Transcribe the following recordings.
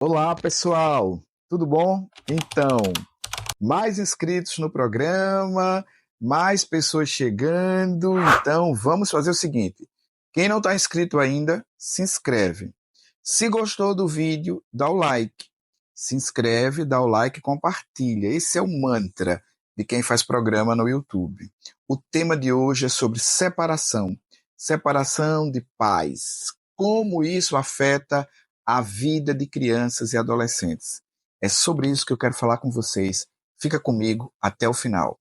Olá, pessoal, tudo bom? Então, mais inscritos no programa, mais pessoas chegando, então vamos fazer o seguinte: quem não está inscrito ainda, se inscreve. Se gostou do vídeo, dá o like. Se inscreve, dá o like e compartilha. Esse é o mantra de quem faz programa no YouTube. O tema de hoje é sobre separação de pais. Como isso afeta a vida de crianças e adolescentes. É sobre isso que eu quero falar com vocês. Fica comigo até o final.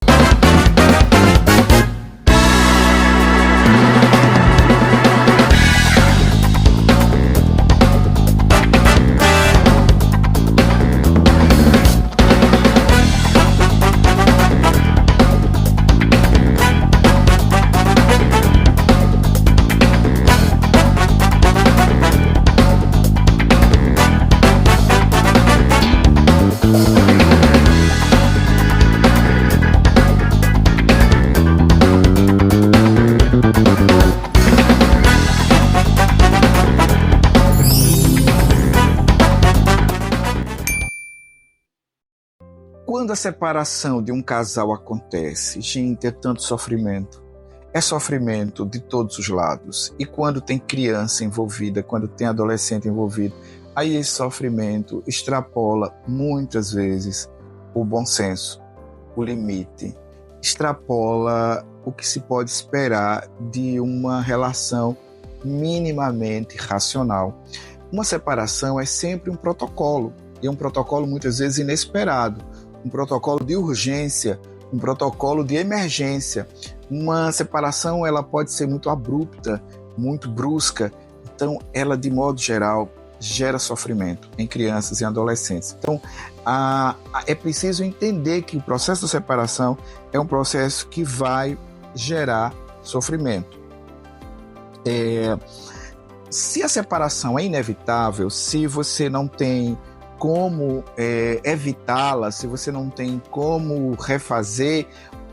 Quando a separação de um casal acontece, gente, é tanto sofrimento. É sofrimento de todos os lados. E quando tem criança envolvida, quando tem adolescente envolvido, aí esse sofrimento extrapola muitas vezes o bom senso, o limite, extrapola o que se pode esperar de uma relação minimamente racional. Uma separação é sempre um protocolo, e um protocolo muitas vezes inesperado. Um protocolo de urgência, um protocolo de emergência. Uma separação ela pode ser muito abrupta, muito brusca, então ela de modo geral gera sofrimento em crianças e adolescentes. Então é preciso entender que o processo de separação é um processo que vai gerar sofrimento. Se a separação é inevitável, se você não tem como evitá-la, se você não tem como refazer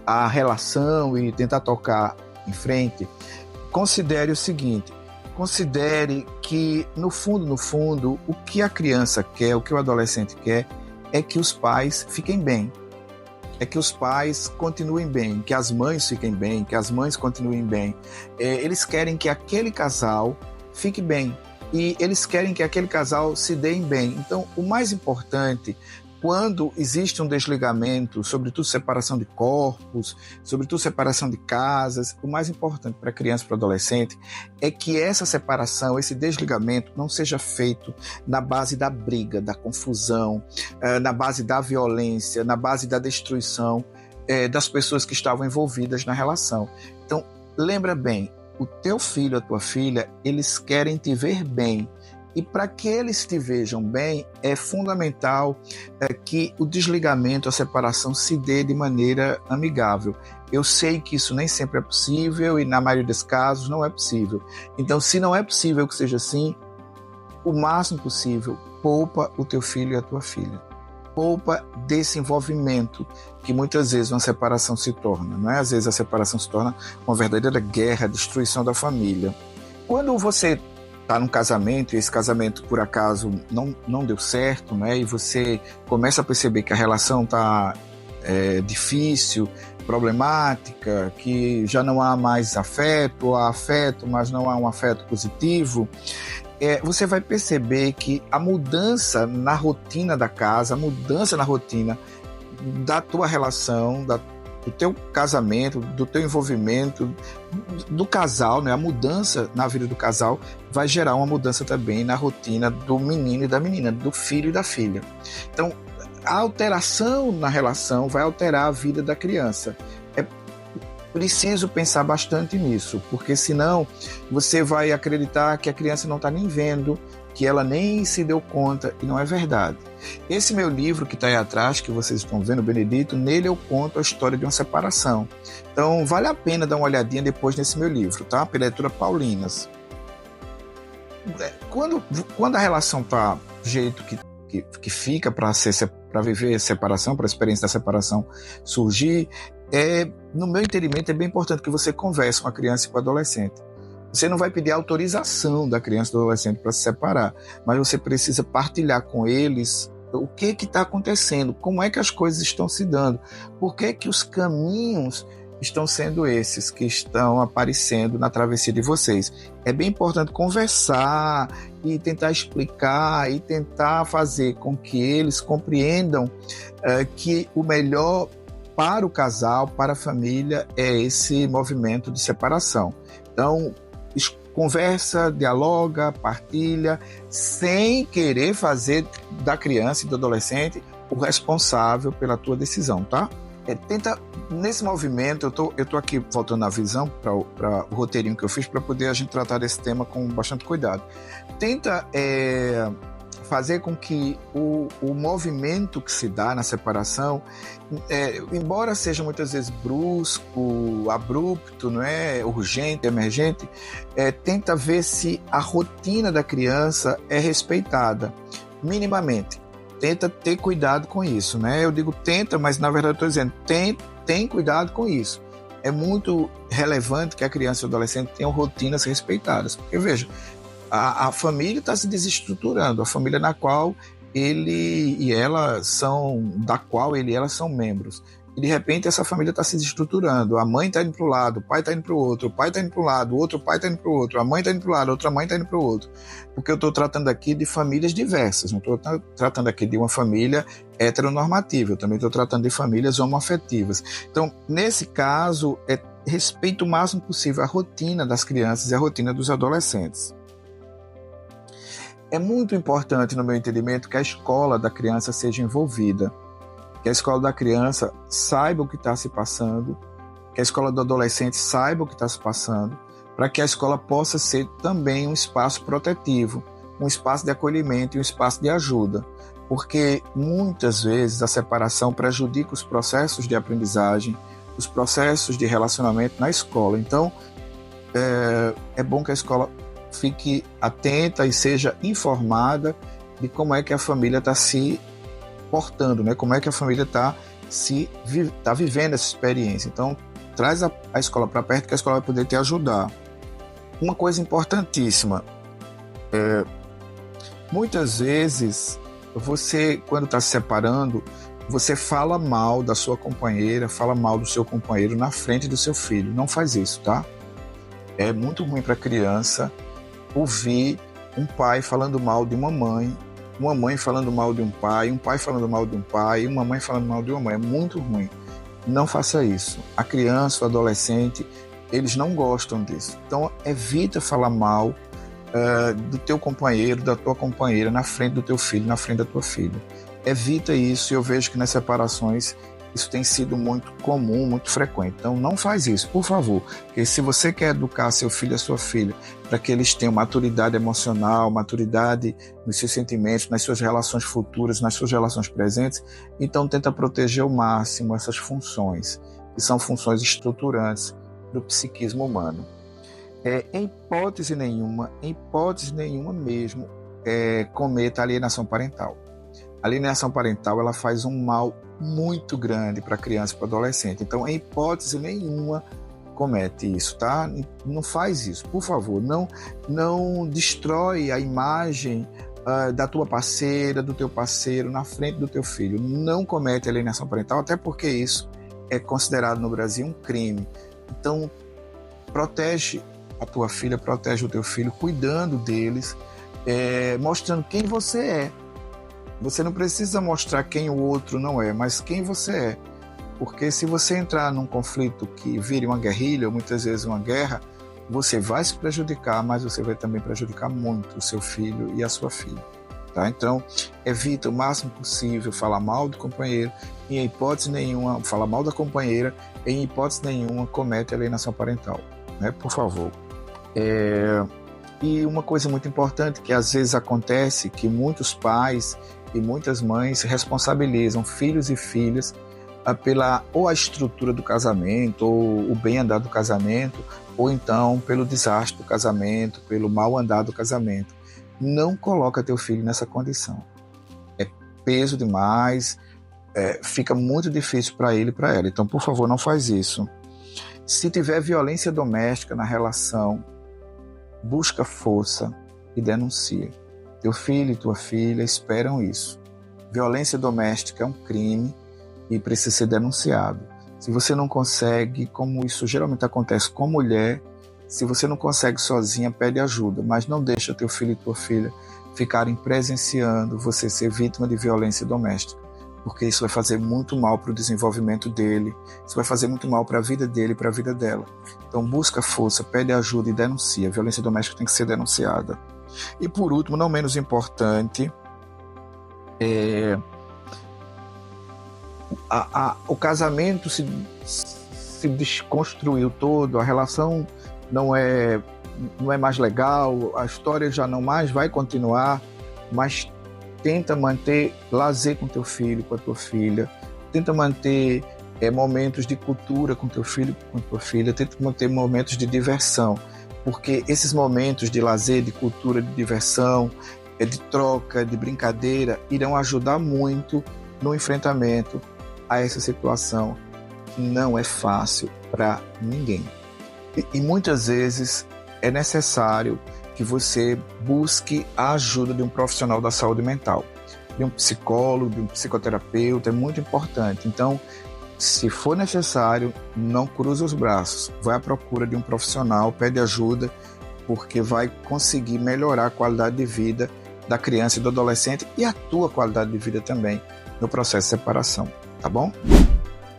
a relação e tentar tocar em frente, considere o seguinte: considere que no fundo, o que a criança quer, o que o adolescente quer, é que os pais fiquem bem, é que os pais continuem bem, que as mães fiquem bem, que as mães continuem bem. Eles querem que aquele casal fique bem. E eles querem que aquele casal se dê bem. Então, o mais importante, quando existe um desligamento, sobretudo separação de corpos, sobretudo separação de casas, o mais importante para a criança e para o adolescente é que essa separação, esse desligamento não seja feito na base da briga, da confusão, na base da violência, na base da destruição das pessoas que estavam envolvidas na relação. Então, lembra bem, o teu filho, a tua filha, eles querem te ver bem. E para que eles te vejam bem, é fundamental que o desligamento, a separação se dê de maneira amigável. Eu sei que isso nem sempre é possível e na maioria dos casos não é possível. Então, se não é possível que seja assim, o máximo possível, poupa o teu filho e a tua filha. Poupa desse envolvimento que muitas vezes uma separação se torna, não é? Às vezes a separação se torna uma verdadeira guerra, destruição da família. Quando você está num casamento e esse casamento por acaso não deu certo, né? E você começa a perceber que a relação está difícil, problemática, que já não há mais afeto, há afeto, mas não há um afeto positivo, você vai perceber que a mudança na rotina da casa, a mudança na rotina da tua relação, do teu casamento, do teu envolvimento, do casal, né? A mudança na vida do casal vai gerar uma mudança também na rotina do menino e da menina, do filho e da filha. Então, a alteração na relação vai alterar a vida da criança. É preciso pensar bastante nisso, porque senão você vai acreditar que a criança não está nem vendo, que ela nem se deu conta, e não é verdade. Esse meu livro que está aí atrás, que vocês estão vendo, Benedito, nele eu conto a história de uma separação. Então vale a pena dar uma olhadinha depois nesse meu livro, tá? Pela editora Paulinas. Quando a relação está do jeito que fica para viver a separação, para a experiência da separação surgir, no meu entendimento é bem importante que você converse com a criança e com o adolescente. Você não vai pedir autorização da criança e do adolescente para se separar, mas você precisa partilhar com eles o que está acontecendo, como é que as coisas estão se dando, por que os caminhos estão sendo esses que estão aparecendo na travessia de vocês. É bem importante conversar e tentar explicar e tentar fazer com que eles compreendam que o melhor para o casal, para a família, é esse movimento de separação. Então, conversa, dialoga, partilha, sem querer fazer da criança e do adolescente o responsável pela tua decisão, tá? Tenta, nesse movimento, eu tô aqui voltando na visão para o roteirinho que eu fiz para poder a gente tratar desse tema com bastante cuidado. Tenta fazer com que o movimento que se dá na separação, embora seja muitas vezes brusco, abrupto, não é? Urgente, emergente, tenta ver se a rotina da criança é respeitada, minimamente. Tenta ter cuidado com isso, né? Eu digo tenta, mas na verdade eu estou dizendo tem cuidado com isso. É muito relevante que a criança e o adolescente tenham rotinas respeitadas, porque veja, a família está se desestruturando, a família na qual ele e ela são, da qual ele e ela são membros. E de repente essa família está se desestruturando, a mãe está indo para o lado, o pai está indo para o outro, o pai está indo para o lado, o outro pai está indo para o outro, a mãe está indo para o lado, a outra mãe está indo para o outro. Porque eu estou tratando aqui de famílias diversas, não estou tratando aqui de uma família heteronormativa, eu também estou tratando de famílias homoafetivas. Então, nesse caso, respeito o máximo possível a rotina das crianças e a rotina dos adolescentes. É muito importante, no meu entendimento, que a escola da criança seja envolvida, que a escola da criança saiba o que está se passando, que a escola do adolescente saiba o que está se passando, para que a escola possa ser também um espaço protetivo, um espaço de acolhimento e um espaço de ajuda, porque muitas vezes a separação prejudica os processos de aprendizagem, os processos de relacionamento na escola. Então, é bom que a escola fique atenta e seja informada de como é que a família está se portando, né? Como é que a família está vivendo essa experiência. Então, traz a escola para perto, que a escola vai poder te ajudar. Uma coisa importantíssima, muitas vezes você, quando está se separando, você fala mal da sua companheira, fala mal do seu companheiro na frente do seu filho. Não faz isso, tá? É muito ruim para a criança ouvir um pai falando mal de uma mãe falando mal de um pai falando mal de um pai, uma mãe falando mal de uma mãe. É muito ruim. Não faça isso. A criança, o adolescente, eles não gostam disso. Então, evita falar mal do teu companheiro, da tua companheira, na frente do teu filho, na frente da tua filha. Evita isso, e eu vejo que nas separações isso tem sido muito comum, muito frequente. Então, não faz isso, por favor. Porque se você quer educar seu filho e a sua filha para que eles tenham maturidade emocional, maturidade nos seus sentimentos, nas suas relações futuras, nas suas relações presentes, então tenta proteger ao máximo essas funções, que são funções estruturantes do psiquismo humano. Em hipótese nenhuma mesmo, cometa alienação parental. A alienação parental, ela faz um mal muito grande para a criança e para o adolescente. Então, em hipótese nenhuma, comete isso, tá? Não faz isso, por favor. Não destrói a imagem da tua parceira, do teu parceiro na frente do teu filho. Não comete alienação parental, até porque isso é considerado no Brasil um crime. Então, protege a tua filha, protege o teu filho, cuidando deles, mostrando quem você é. Você não precisa mostrar quem o outro não é, mas quem você é. Porque se você entrar num conflito que vire uma guerrilha, ou muitas vezes uma guerra, você vai se prejudicar, mas você vai também prejudicar muito o seu filho e a sua filha. Tá? Então, evita o máximo possível falar mal do companheiro, e em hipótese nenhuma, falar mal da companheira, em hipótese nenhuma, comete alienação parental. Né? Por favor. E uma coisa muito importante que às vezes acontece, que muitos pais e muitas mães responsabilizam filhos e filhas pela ou a estrutura do casamento, ou o bem andar do casamento, ou então pelo desastre do casamento, pelo mal andar do casamento. Não coloca teu filho nessa condição. É peso demais, fica muito difícil para ele e para ela. Então, por favor, não faz isso. Se tiver violência doméstica na relação, busca força e denuncia. Teu filho e tua filha esperam isso. Violência doméstica é um crime e precisa ser denunciado. Se você não consegue, como isso geralmente acontece com mulher, se você não consegue sozinha, pede ajuda, mas não deixa teu filho e tua filha ficarem presenciando você ser vítima de violência doméstica, porque isso vai fazer muito mal para o desenvolvimento dele, isso vai fazer muito mal para a vida dele e para a vida dela. Então busca força, pede ajuda e denuncia. A violência doméstica tem que ser denunciada. E por último, não menos importante, o casamento se desconstruiu todo, a relação não é mais legal, a história já não mais vai continuar, mas tenta manter lazer com teu filho, com a tua filha, tenta manter momentos de cultura com teu filho, com tua filha, tenta manter momentos de diversão, porque esses momentos de lazer, de cultura, de diversão, de troca, de brincadeira, irão ajudar muito no enfrentamento a essa situação que não é fácil para ninguém. E muitas vezes é necessário que você busque a ajuda de um profissional da saúde mental, de um psicólogo, de um psicoterapeuta, é muito importante. Então, se for necessário, não cruze os braços, vai à procura de um profissional, pede ajuda, porque vai conseguir melhorar a qualidade de vida da criança e do adolescente e a tua qualidade de vida também no processo de separação, tá bom?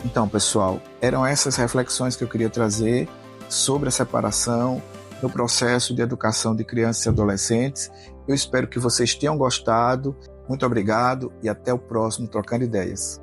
Então, pessoal, eram essas reflexões que eu queria trazer sobre a separação no processo de educação de crianças e adolescentes. Eu espero que vocês tenham gostado. Muito obrigado e até o próximo Trocando Ideias.